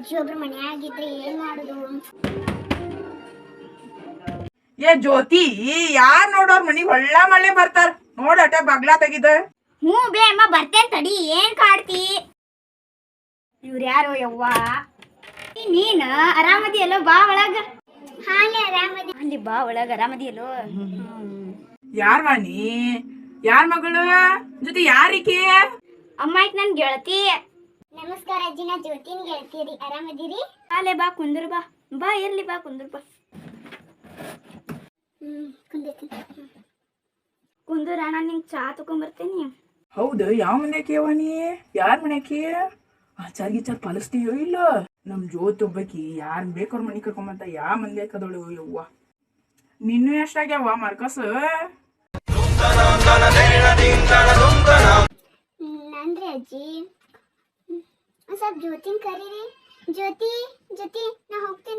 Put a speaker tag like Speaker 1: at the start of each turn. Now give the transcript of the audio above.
Speaker 1: ಅಜ್ಜಿ ಒಬ್ರು ಮನ್ಯಾಗಿದ್ರೆ ಏನ್ ಮಾಡುದು?
Speaker 2: ಏ ಜ್ಯೋತಿ, ಯಾರ್ ನೋಡೋರ್ ಮನಿಗ್ ಹೊಳ್ಳ ಮಳೆ ಬರ್ತಾರ ನೋಡಟ ಬಗ್ಲಾ ತೆಗಿದ.
Speaker 1: ಹ್ಞೂ ಬೇ ಅಮ್ಮ ಬರ್ತೇನ್ ತಡಿ, ಏನ್ ಕಾಡ್ತಿ? ಇವ್ರು ಯಾರೋ ಯವ್ವ? ನೀನ್ ಆರಾಮದಿಯಲ್ಲೋ? ಬಾ ಒಳಗ. ಹಾಲೆ ಆರಾಮದಿ. ಅಲ್ಲಿ ಬಾ ಒಳಗ, ಆರಾಮದಿಯಲ್ಲೋ?
Speaker 2: ಯಾರ್ ವಾಣಿ? ಯಾರ್ ಮಗಳು? ಜೊತೆ ಯಾರಿಕೆ?
Speaker 1: ಅಮ್ಮ ಆಯ್ತು ನನ್ ಗೆಳತಿ. ನಮಸ್ಕಾರ ಅಜ್ಜಿ, ನಾ ಜ್ಯೋತಿನ್ ಗೆಳತಿರಿ. ಆರಾಮದಿರಿ? ಹಾಲೆ ಬಾ ಕುಂದ್ರ, ಬಾ ಬಾ ಎಲ್ಲಿ ಬಾ ಕುಂದ್ರ ಬಾ. ಕುಂದ್ರ ಅಣ್ಣ, ನಿಂಗೆ ಚಾ ತಗೊಂಬರ್ತೇನಿ.
Speaker 2: ಹೌದು, ಯಾವ ಮನ್ಯಾಕಿ ವಾಣಿ? ಯಾರ್ ಮನ್ಯಾಕಿ? ಆಚಾರ ಗೀಚಾರ ಪಾಲಿಸ್ತೀಯೋ ಇಲ್ಲ? ನಮ್ ಜ್ಯೋತಿ ಒಬ್ಬಾಕಿ ಯಾರ್ ಬೇಕವ್ರ ಮನಿ ಕರ್ಕೊಂಬಂತ ಯಾವ ಮಂದಿ ಹಾಕದಳು ಯವ್ವ. ನಿನ್ನೂ ಎಷ್ಟಾಗ್ಯಾವ ಮಾರ್ಕಸ್?
Speaker 1: ನನ್ರಿ ಅಜ್ಜಿ, ಸ್ವಲ್ಪ ಜ್ಯೋತಿನ್ ಕರೀರಿ. ಜ್ಯೋತಿ ಜ್ಯೋತಿ, ನಾ ಹೋಗ್ತೀನಿ.